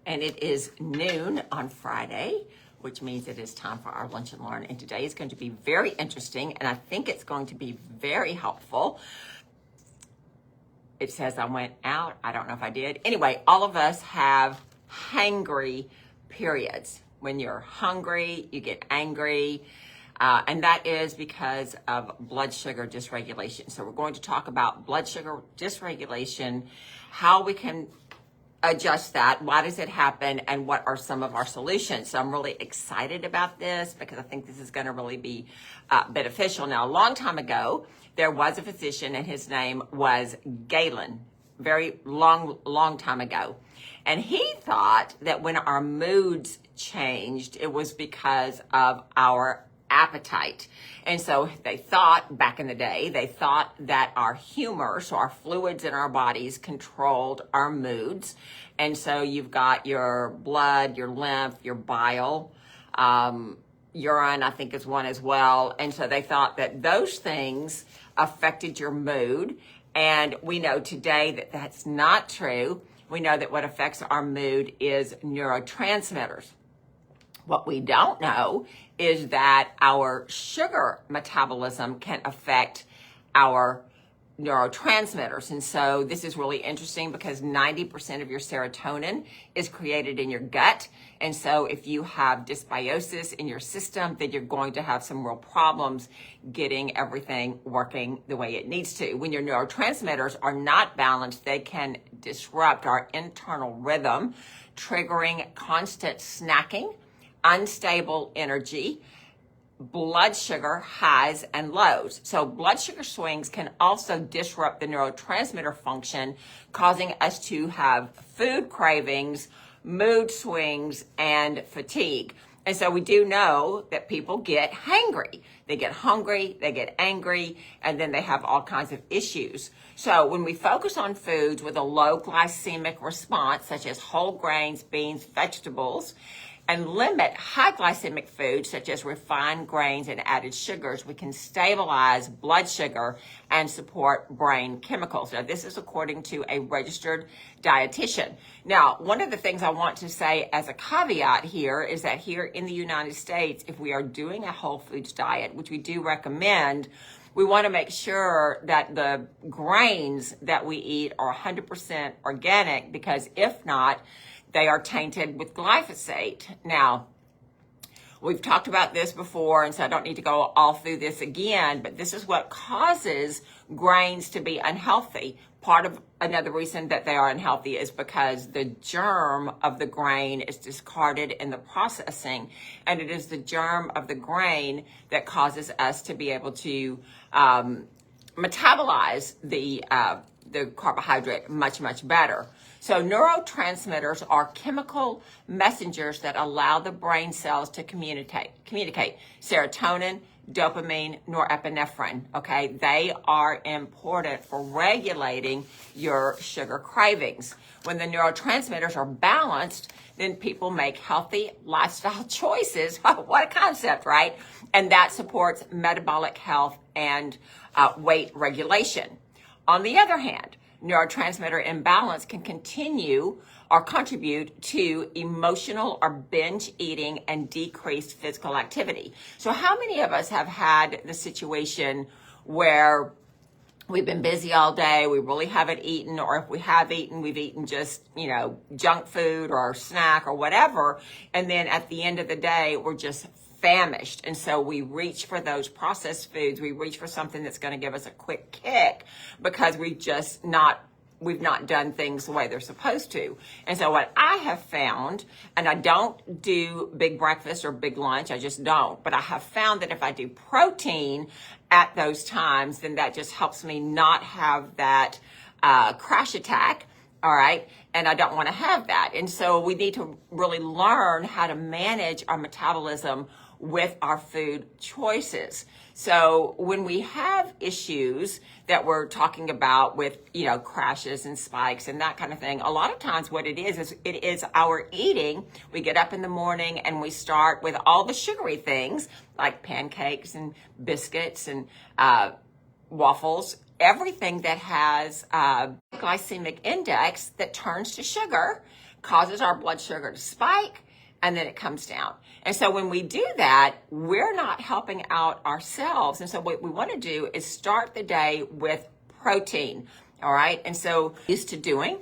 and it is noon on Friday, which means it is time for our Lunch and Learn. And today is going to be very interesting, and I think it's going to be very helpful. It says I went out. I don't know if I did. Anyway, all of us have hangry periods. When you're hungry, you get angry, and that is because of blood sugar dysregulation. So we're going to talk about blood sugar dysregulation, how we can adjust that, why does it happen, and what are some of our solutions. So I'm really excited about this because I think this is going to really be beneficial. Now, a long time ago, there was a physician and his name was Galen, very long time ago. And he thought that when our moods changed, it was because of our appetite. And so they thought, back in the day, they thought that our humor, so our fluids in our bodies, controlled our moods. And so you've got your blood, your lymph, your bile, urine, I think is one as well. And so they thought that those things affected your mood. And we know today that that's not true. We know that what affects our mood is neurotransmitters. What we don't know is that our sugar metabolism can affect our neurotransmitters. And so this is really interesting because 90% of your serotonin is created in your gut. And so if you have dysbiosis in your system, then you're going to have some real problems getting everything working the way it needs to. When your neurotransmitters are not balanced, they can disrupt our internal rhythm, triggering constant snacking, unstable energy, blood sugar highs and lows. So blood sugar swings can also disrupt the neurotransmitter function, causing us to have food cravings, mood swings, and fatigue. And so we do know that people get hangry. They get hungry, they get angry, and then they have all kinds of issues. So when we focus on foods with a low glycemic response, such as whole grains, beans, vegetables, and limit high glycemic foods such as refined grains and added sugars, we can stabilize blood sugar and support brain chemicals. Now, this is according to a registered dietitian. Now, one of the things I want to say as a caveat here is that here in the United States, if we are doing a whole foods diet, which we do recommend, we want to make sure that the grains that we eat are 100% organic, because if not, they are tainted with glyphosate. Now, we've talked about this before, and so I don't need to go all through this again, but this is what causes grains to be unhealthy. Part of another reason that they are unhealthy is because the germ of the grain is discarded in the processing, and it is the germ of the grain that causes us to be able to metabolize the carbohydrate much better. So neurotransmitters are chemical messengers that allow the brain cells to communicate. Serotonin, dopamine, norepinephrine, okay? They are important for regulating your sugar cravings. When the neurotransmitters are balanced, then people make healthy lifestyle choices. What a concept, right? And that supports metabolic health and weight regulation. On the other hand, neurotransmitter imbalance can continue or contribute to emotional or binge eating and decreased physical activity. So how many of us have had the situation where we've been busy all day, we really haven't eaten, or if we have eaten, we've eaten just, junk food or snack or whatever, and then at the end of the day, we're just famished. And so we reach for those processed foods. We reach for something that's going to give us a quick kick because we've not done things the way they're supposed to. And so what I have found, and I don't do big breakfast or big lunch, I just don't, but I have found that if I do protein at those times, then that just helps me not have that crash attack. All right. And I don't want to have that. And so we need to really learn how to manage our metabolism with our food choices. So when we have issues that we're talking about with, crashes and spikes and that kind of thing, a lot of times what it is our eating. We get up in the morning and we start with all the sugary things like pancakes and biscuits and waffles everything that has glycemic index that turns to sugar causes our blood sugar to spike, and then it comes down. And so when we do that, we're not helping out ourselves. And so what we want to do is start the day with protein. All right. And so used to doing,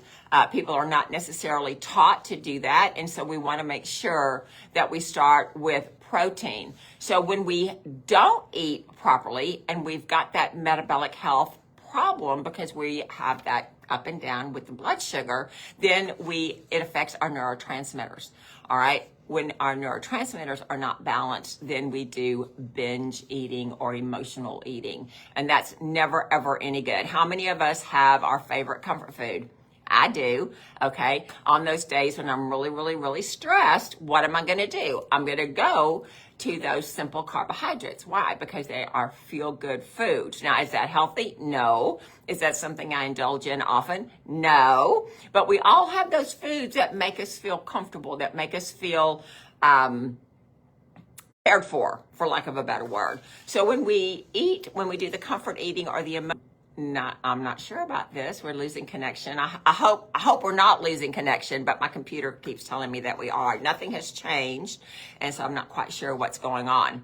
people are not necessarily taught to do that. And so we want to make sure that we start with protein. So when we don't eat properly and we've got that metabolic health problem because we have that up and down with the blood sugar, then it affects our neurotransmitters. All right. When our neurotransmitters are not balanced, then we do binge eating or emotional eating. And that's never, ever any good. How many of us have our favorite comfort food? I do, okay? On those days when I'm really, really, really stressed, what am I going to do? I'm going to go to those simple carbohydrates. Why? Because they are feel-good foods. Now, is that healthy? No. Is that something I indulge in often? No. But we all have those foods that make us feel comfortable, that make us feel cared for lack of a better word. So when we eat, when we do the comfort eating or the I'm not sure about this. We're losing connection. I hope we're not losing connection, but my computer keeps telling me that we are. Nothing has changed, and so I'm not quite sure what's going on.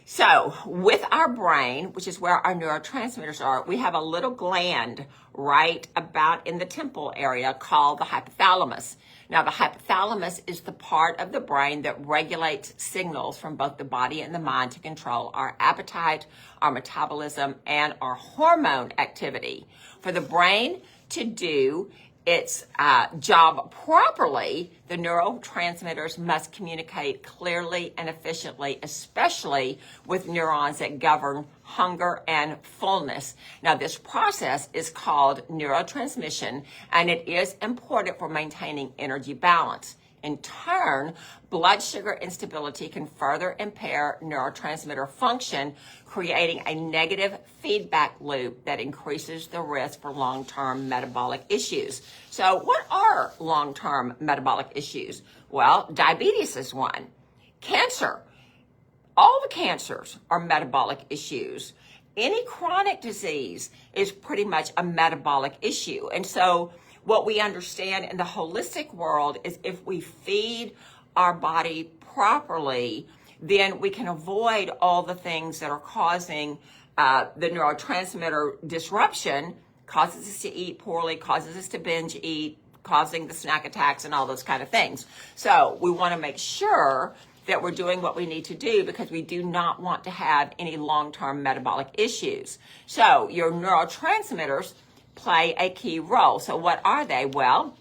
So with our brain, which is where our neurotransmitters are, we have a little gland right about in the temple area called the hypothalamus. Now, the hypothalamus is the part of the brain that regulates signals from both the body and the mind to control our appetite, our metabolism, and our hormone activity. For the brain to do its job properly, the neurotransmitters must communicate clearly and efficiently, especially with neurons that govern hunger and fullness. Now, this process is called neurotransmission, and it is important for maintaining energy balance. In turn, blood sugar instability can further impair neurotransmitter function, creating a negative feedback loop that increases the risk for long-term metabolic issues. So what are long-term metabolic issues? Well, diabetes is one. Cancer. All the cancers are metabolic issues. Any chronic disease is pretty much a metabolic issue. And so what we understand in the holistic world is if we feed our body properly, then we can avoid all the things that are causing the neurotransmitter disruption, causes us to eat poorly, causes us to binge eat, causing the snack attacks and all those kind of things. So we want to make sure that we're doing what we need to do because we do not want to have any long-term metabolic issues. So your neurotransmitters play a key role. So what are they? Well,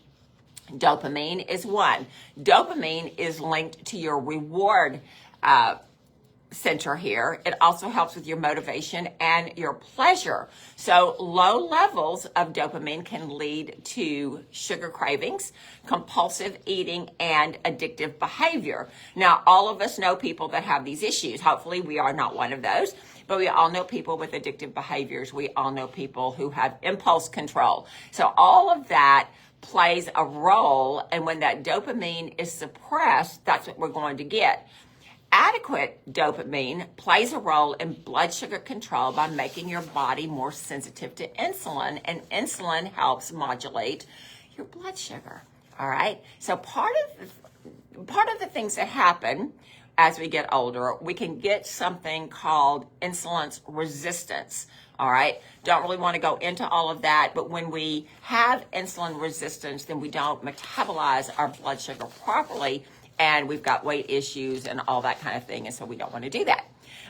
dopamine is one. Dopamine is linked to your reward center here. It also helps with your motivation and your pleasure. So low levels of dopamine can lead to sugar cravings, compulsive eating, and addictive behavior. Now, all of us know people that have these issues. Hopefully, we are not one of those. But we all know people with addictive behaviors. We all know people who have impulse control. So all of that plays a role. And when that dopamine is suppressed, that's what we're going to get. Adequate dopamine plays a role in blood sugar control by making your body more sensitive to insulin. And insulin helps modulate your blood sugar. All right. So part of the things that happen as we get older, we can get something called insulin resistance. All right. Don't really want to go into all of that, but when we have insulin resistance, then we don't metabolize our blood sugar properly, and we've got weight issues and all that kind of thing, and so we don't want to do that.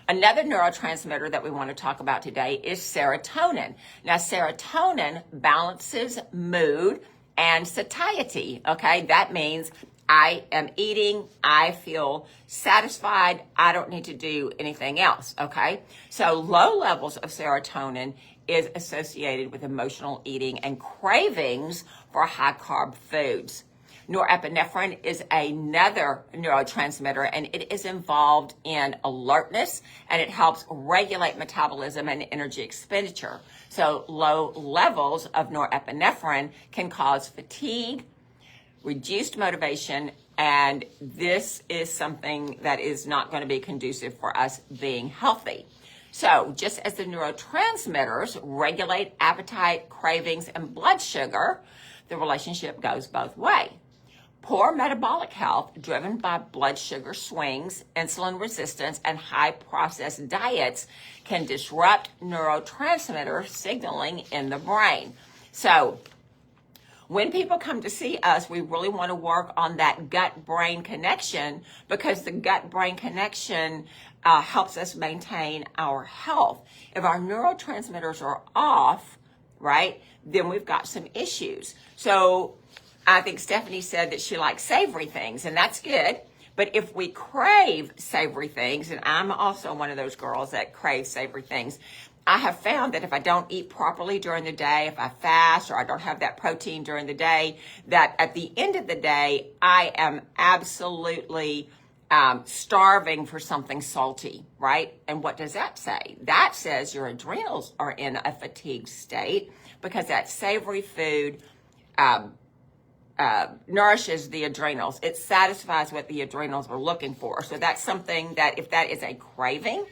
Another neurotransmitter that we want to talk about today is serotonin. Now, serotonin balances mood and satiety. Okay, that means I am eating, I feel satisfied, I don't need to do anything else, okay? So low levels of serotonin is associated with emotional eating and cravings for high-carb foods. Norepinephrine is another neurotransmitter, and it is involved in alertness, and it helps regulate metabolism and energy expenditure. So low levels of norepinephrine can cause fatigue, reduced motivation, and this is something that is not going to be conducive for us being healthy. So just as the neurotransmitters regulate appetite, cravings, and blood sugar, the relationship goes both ways. Poor metabolic health, driven by blood sugar swings, insulin resistance, and high processed diets, can disrupt neurotransmitter signaling in the brain. So when people come to see us, we really want to work on that gut-brain connection, because the gut-brain connection helps us maintain our health. If our neurotransmitters are off, right, then we've got some issues. So I think Stephanie said that she likes savory things, and that's good. But if we crave savory things, and I'm also one of those girls that crave savory things, I have found that if I don't eat properly during the day, if I fast or I don't have that protein during the day, that at the end of the day, I am absolutely starving for something salty, right? And what does that say? That says your adrenals are in a fatigued state, because that savory food nourishes the adrenals. It satisfies what the adrenals are looking for. So that's something that, if that is a craving,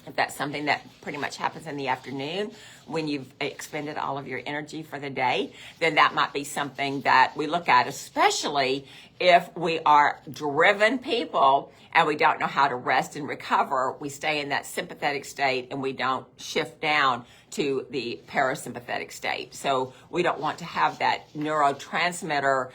if that's something that pretty much happens in the afternoon when you've expended all of your energy for the day, then that might be something that we look at, especially if we are driven people and we don't know how to rest and recover. We stay in that sympathetic state and we don't shift down to the parasympathetic state. So we don't want to have that neurotransmitter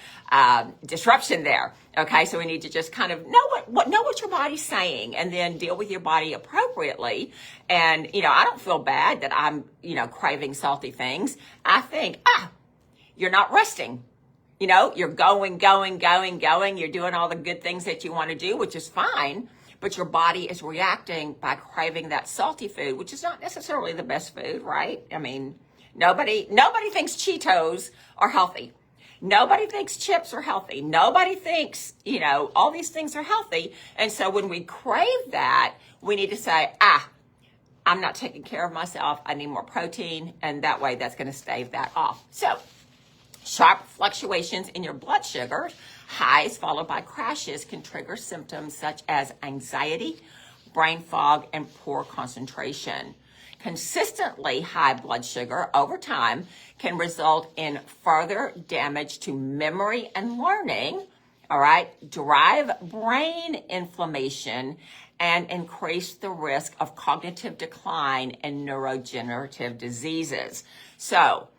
disruption there. Okay, so we need to just kind of know what your body's saying, and then deal with your body appropriately. And I don't feel bad that I'm craving salty things. I think you're not resting. You're going. You're doing all the good things that you want to do, which is fine. But your body is reacting by craving that salty food, which is not necessarily the best food, right? I mean, nobody thinks Cheetos are healthy. Nobody thinks chips are healthy. Nobody thinks, all these things are healthy. And so when we crave that, we need to say, I'm not taking care of myself. I need more protein. And that way that's going to stave that off. So sharp fluctuations in your blood sugar, highs followed by crashes, can trigger symptoms such as anxiety, brain fog, and poor concentration. Consistently high blood sugar over time can result in further damage to memory and learning, all right, drive brain inflammation, and increase the risk of cognitive decline and neurodegenerative diseases. So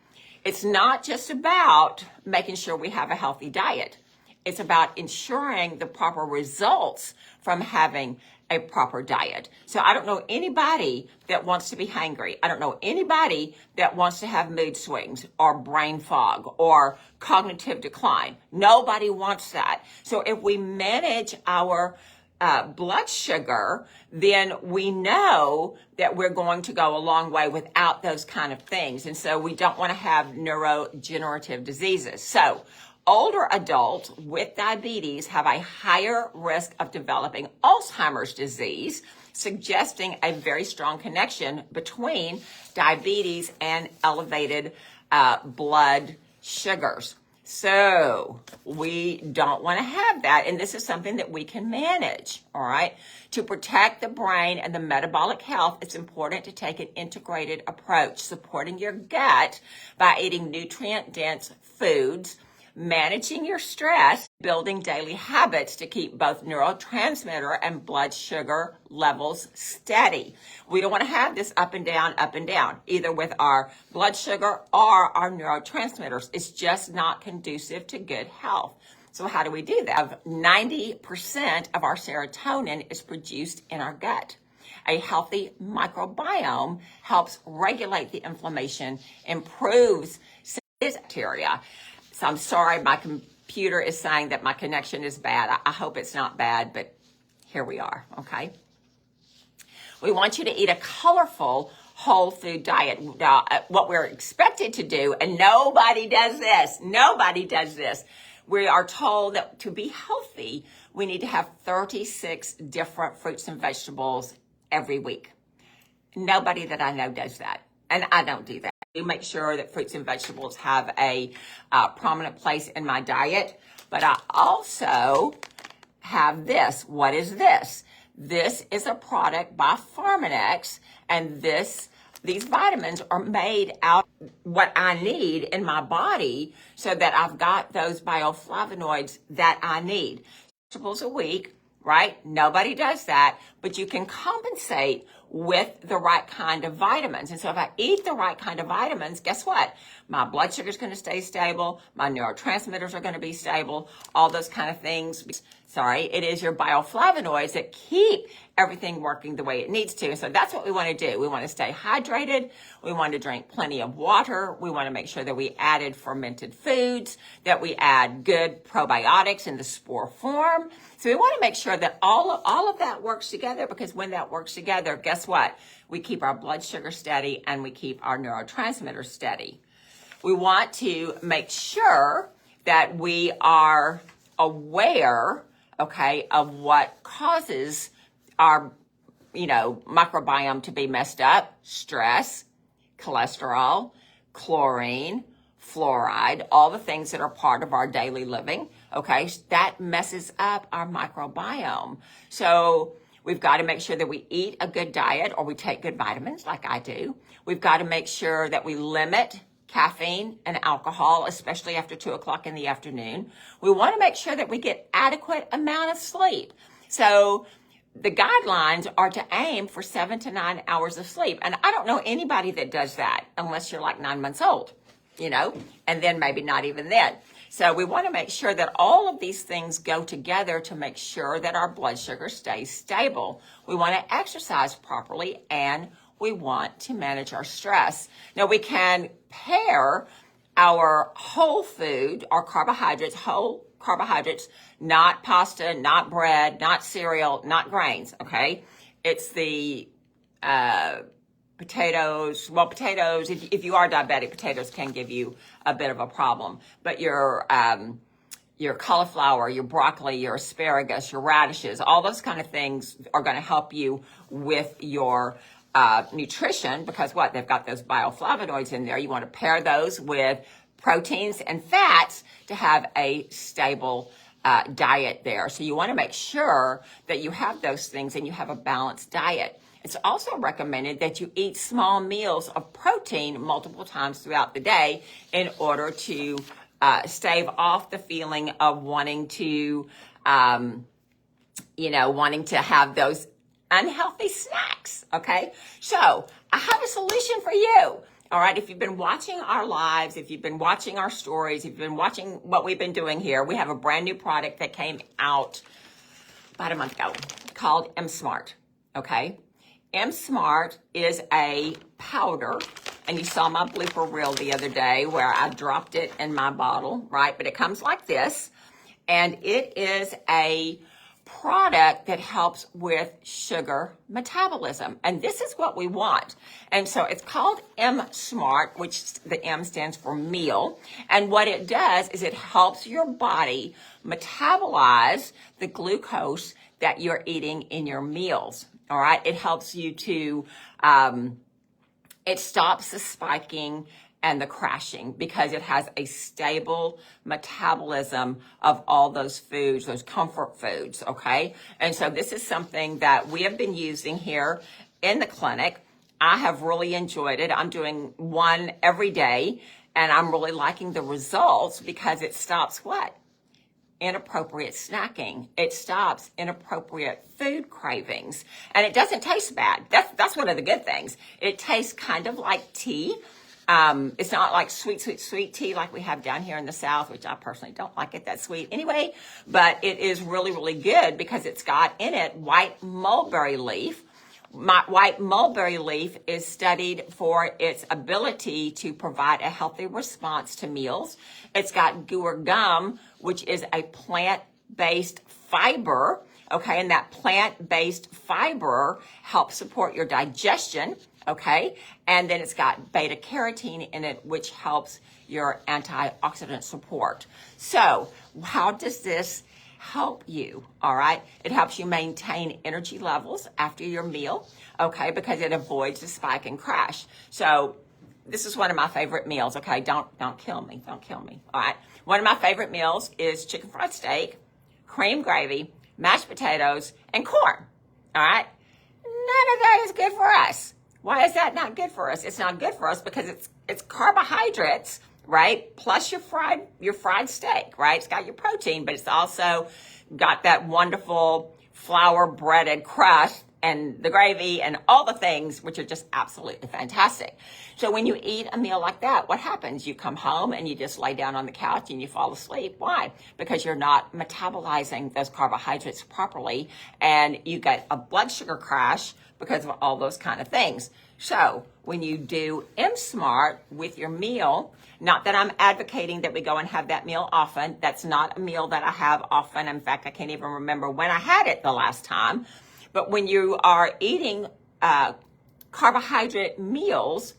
it's not just about making sure we have a healthy diet. It's about ensuring the proper results from having a proper diet. So I don't know anybody that wants to be hangry. I don't know anybody that wants to have mood swings or brain fog or cognitive decline. Nobody wants that. So if we manage our blood sugar, then we know that we're going to go a long way without those kind of things. And so we don't want to have neurodegenerative diseases. So older adults with diabetes have a higher risk of developing Alzheimer's disease, suggesting a very strong connection between diabetes and elevated blood sugars. So we don't want to have that. And this is something that we can manage, all right? To protect the brain and the metabolic health, it's important to take an integrated approach, supporting your gut by eating nutrient-dense foods, managing your stress, building daily habits to keep both neurotransmitter and blood sugar levels steady. We don't want to have this up and down, either with our blood sugar or our neurotransmitters. It's just not conducive to good health. So how do we do that? 90% of our serotonin is produced in our gut. A healthy microbiome helps regulate the inflammation, improves bacteria. So I'm sorry, my computer is saying that my connection is bad. I hope it's not bad, but here we are, okay? We want you to eat a colorful whole food diet. Now, what we're expected to do, and nobody does this. We are told that to be healthy, we need to have 36 different fruits and vegetables every week. Nobody that I know does that, and I don't do that. I make sure that fruits and vegetables have a prominent place in my diet, but I also have this. What is this? This is a product by Pharmanex, and these vitamins are made out of what I need in my body so that I've got those bioflavonoids that I need. Vegetables a week, right? Nobody does that, but you can compensate with the right kind of vitamins. And so if I eat the right kind of vitamins, guess what? My blood sugar is going to stay stable. My neurotransmitters are going to be stable. All those kind of things. Sorry, it is your bioflavonoids that keep everything working the way it needs to. So that's what we want to do. We want to stay hydrated. We want to drink plenty of water. We want to make sure that we added fermented foods, that we add good probiotics in the spore form. So we want to make sure that all of that works together, because when that works together, guess what? We keep our blood sugar steady and we keep our neurotransmitters steady. We want to make sure that we are aware, okay, of what causes our, microbiome to be messed up: stress, cholesterol, chlorine, fluoride, all the things that are part of our daily living, okay? That messes up our microbiome. So we've got to make sure that we eat a good diet, or we take good vitamins like I do. We've got to make sure that we limit caffeine and alcohol, especially after 2 o'clock in the afternoon. We want to make sure that we get adequate amount of sleep. So the guidelines are to aim for 7 to 9 hours of sleep. And I don't know anybody that does that unless you're like 9 months old, and then maybe not even then. So we want to make sure that all of these things go together to make sure that our blood sugar stays stable. We want to exercise properly, and we want to manage our stress. Now, we can pair our whole food, our carbohydrates, whole carbohydrates, not pasta, not bread, not cereal, not grains, okay? It's the potatoes. Well, potatoes, if you are diabetic, potatoes can give you a bit of a problem. But your cauliflower, your broccoli, your asparagus, your radishes, all those kind of things are going to help you with your nutrition, because what? They've got those bioflavonoids in there. You want to pair those with proteins and fats to have a stable diet there. So you want to make sure that you have those things and you have a balanced diet. It's also recommended that you eat small meals of protein multiple times throughout the day in order to stave off the feeling of wanting to have those unhealthy snacks, okay? So I have a solution for you, all right? If you've been watching our lives, if you've been watching our stories, if you've been watching what we've been doing here, we have a brand new product that came out about a month ago called M-Smart, okay? M-Smart is a powder, and you saw my blooper reel the other day where I dropped it in my bottle, right? But it comes like this, and it is a product that helps with sugar metabolism. And this is what we want. And so it's called M-Smart, which the M stands for meal. And what it does is it helps your body metabolize the glucose that you're eating in your meals. All right. It helps you to, it stops the spiking and the crashing, because it has a stable metabolism of all those foods, those comfort foods, okay? And so this is something that we have been using here in the clinic. I have really enjoyed it. I'm doing one every day, and I'm really liking the results, because it stops what? Inappropriate snacking. It stops inappropriate food cravings, and it doesn't taste bad. That's one of the good things. It tastes kind of like tea. It's not like sweet tea like we have down here in the South, which I personally don't like it that sweet anyway, but it is really, really good because it's got in it white mulberry leaf. White mulberry leaf is studied for its ability to provide a healthy response to meals. It's got guar gum, which is a plant-based fiber, okay, and that plant-based fiber helps support your digestion, okay, and then it's got beta carotene in it, which helps your antioxidant support. So how does this help you? All right, it helps you maintain energy levels after your meal, okay, because it avoids the spike and crash. So this is one of my favorite meals, okay? Don't kill me, all right? One of my favorite meals is chicken fried steak, cream gravy, mashed potatoes, and corn. All right? None of that is good for us. Why is that not good for us? It's not good for us because it's carbohydrates, right? Plus your fried steak, right? It's got your protein, but it's also got that wonderful flour breaded crust and the gravy and all the things, which are just absolutely fantastic. So when you eat a meal like that, what happens? You come home and you just lay down on the couch and you fall asleep. Why? Because you're not metabolizing those carbohydrates properly, and you get a blood sugar crash because of all those kind of things. So when you do M-Smart with your meal, not that I'm advocating that we go and have that meal often. That's not a meal that I have often. In fact, I can't even remember when I had it the last time. But when you are eating carbohydrate meals,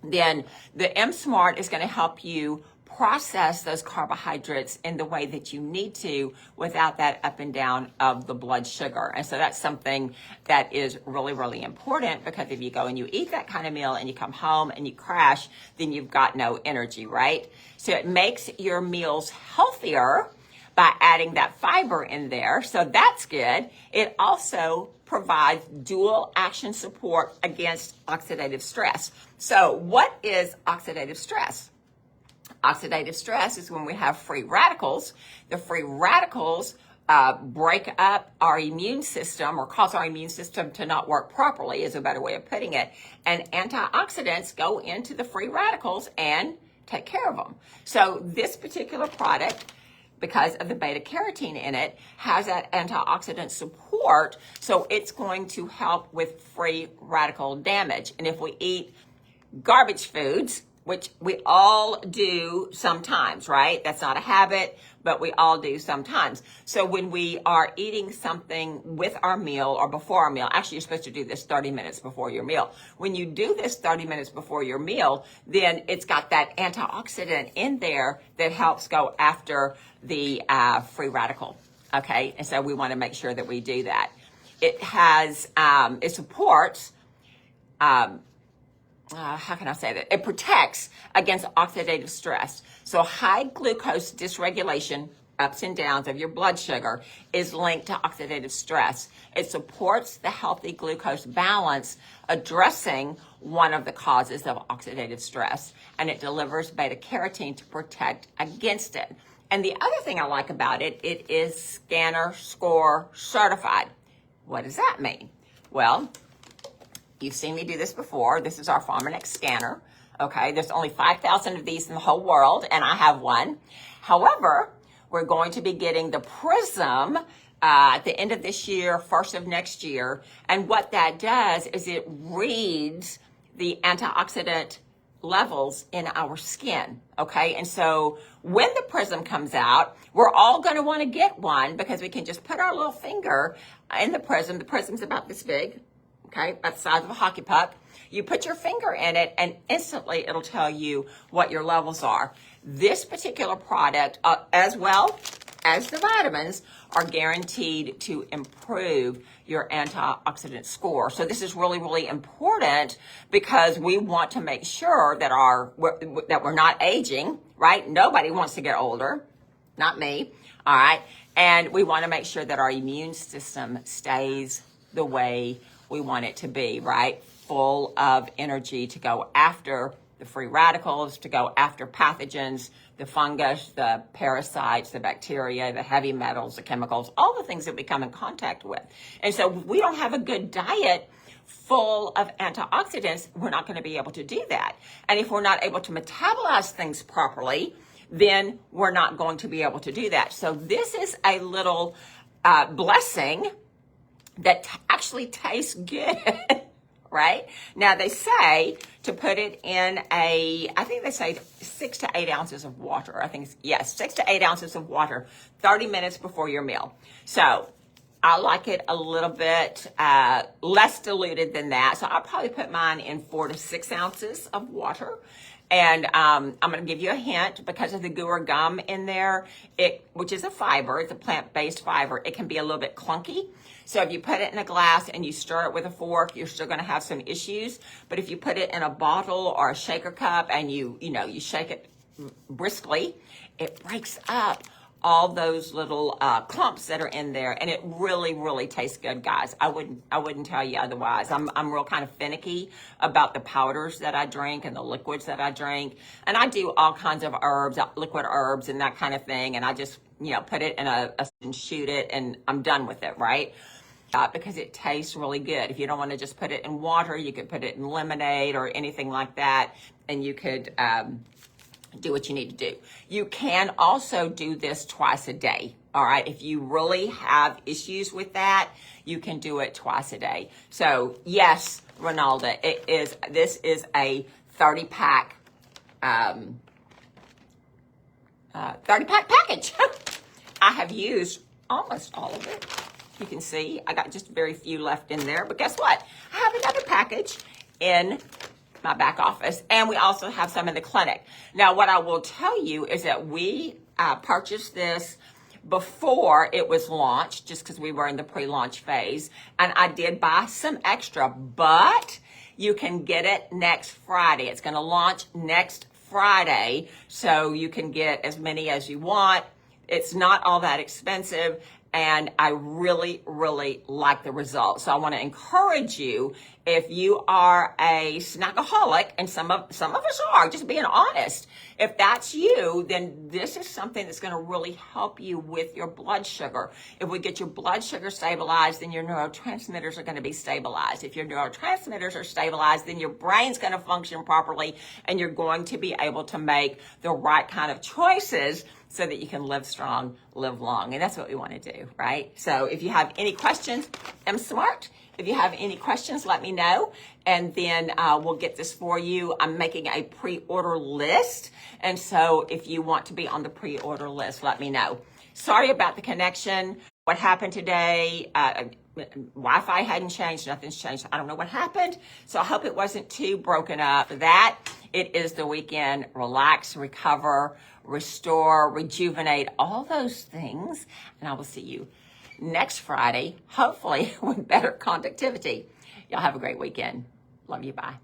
then the M-Smart is going to help you process those carbohydrates in the way that you need to without that up and down of the blood sugar. And so that's something that is really, really important, because if you go and you eat that kind of meal and you come home and you crash, then you've got no energy, right? So it makes your meals healthier by adding that fiber in there. So that's good. It also provides dual action support against oxidative stress. So what is oxidative stress? Oxidative stress is when we have free radicals. The free radicals break up our immune system, or cause our immune system to not work properly, is a better way of putting it. And antioxidants go into the free radicals and take care of them. So this particular product, because of the beta carotene in it, has that antioxidant support. So it's going to help with free radical damage. And if we eat garbage foods, which we all do sometimes, right? That's not a habit, but we all do sometimes. So when we are eating something with our meal or before our meal, actually you're supposed to do this 30 minutes before your meal. When you do this 30 minutes before your meal, then it's got that antioxidant in there that helps go after the free radical, okay? And so we want to make sure that we do that. It has, it supports, how can I say that? It protects against oxidative stress. So high glucose dysregulation, ups and downs of your blood sugar, is linked to oxidative stress. It supports the healthy glucose balance, addressing one of the causes of oxidative stress, and it delivers beta carotene to protect against it. And the other thing I like about it, it is Scanner Score certified. What does that mean? Well, you've seen me do this before. This is our Pharmanex scanner. Okay, there's only 5,000 of these in the whole world, and I have one. However, we're going to be getting the Prism at the end of this year, first of next year. And what that does is it reads the antioxidant levels in our skin. Okay, and so when the Prism comes out, we're all going to want to get one, because we can just put our little finger in the Prism. The Prism's about this big. Okay, about the size of a hockey puck. You put your finger in it and instantly it'll tell you what your levels are. This particular product, as well as the vitamins, are guaranteed to improve your antioxidant score. So this is really, really important, because we want to make sure that we're not aging, right? Nobody wants to get older, not me, all right? And we want to make sure that our immune system stays the way we want it to be, right? Full of energy to go after the free radicals, to go after pathogens, the fungus, the parasites, the bacteria, the heavy metals, the chemicals, all the things that we come in contact with. And so we don't have a good diet full of antioxidants, we're not going to be able to do that. And if we're not able to metabolize things properly, then we're not going to be able to do that. So this is a little blessing that actually tastes good, right? Now they say to put it in I think they say 6 to 8 ounces of water. I think, yes, 6 to 8 ounces of water, 30 minutes before your meal. So I like it a little bit less diluted than that. So I'll probably put mine in 4 to 6 ounces of water. And I'm going to give you a hint, because of the guar gum in there, which is a fiber, it's a plant-based fiber, it can be a little bit clunky. So if you put it in a glass and you stir it with a fork, you're still going to have some issues. But if you put it in a bottle or a shaker cup and you shake it briskly, it breaks up all those little clumps that are in there, and it really, really tastes good, guys. I wouldn't tell you otherwise. I'm real kind of finicky about the powders that I drink and the liquids that I drink, and I do all kinds of herbs, liquid herbs, and that kind of thing, and I just put it in and shoot it, and I'm done with it, right? Because it tastes really good. If you don't want to just put it in water, you could put it in lemonade or anything like that, and you could do what you need to do. You can also do this twice a day, all right? If you really have issues with that, you can do it twice a day. So yes, Ronalda, this is a 30-pack 30-pack package. I have used almost all of it. You can see I got just very few left in there, but guess what? I have another package in my back office, and we also have some in the clinic. Now, what I will tell you is that we purchased this before it was launched, just because we were in the pre-launch phase, and I did buy some extra, but you can get it next Friday. It's going to launch next Friday, so you can get as many as you want. It's not all that expensive, and I really, really like the results. So I want to encourage you, if you are a snackaholic, and some of us are, just being honest, if that's you, then this is something that's going to really help you with your blood sugar. If we get your blood sugar stabilized, then your neurotransmitters are going to be stabilized. If your neurotransmitters are stabilized, then your brain's going to function properly, and you're going to be able to make the right kind of choices so that you can live strong, live long. And that's what we want to do, right? So if you have any questions, I'm smart. If you have any questions, let me know, and then we'll get this for you. I'm making a pre-order list, and so if you want to be on the pre-order list, let me know. Sorry about the connection. What happened today? Wi-Fi hadn't changed. Nothing's changed. I don't know what happened, so I hope it wasn't too broken up. It is the weekend. Relax, recover, restore, rejuvenate, all those things, and I will see you next Friday, hopefully with better conductivity. Y'all have a great weekend. Love you. Bye.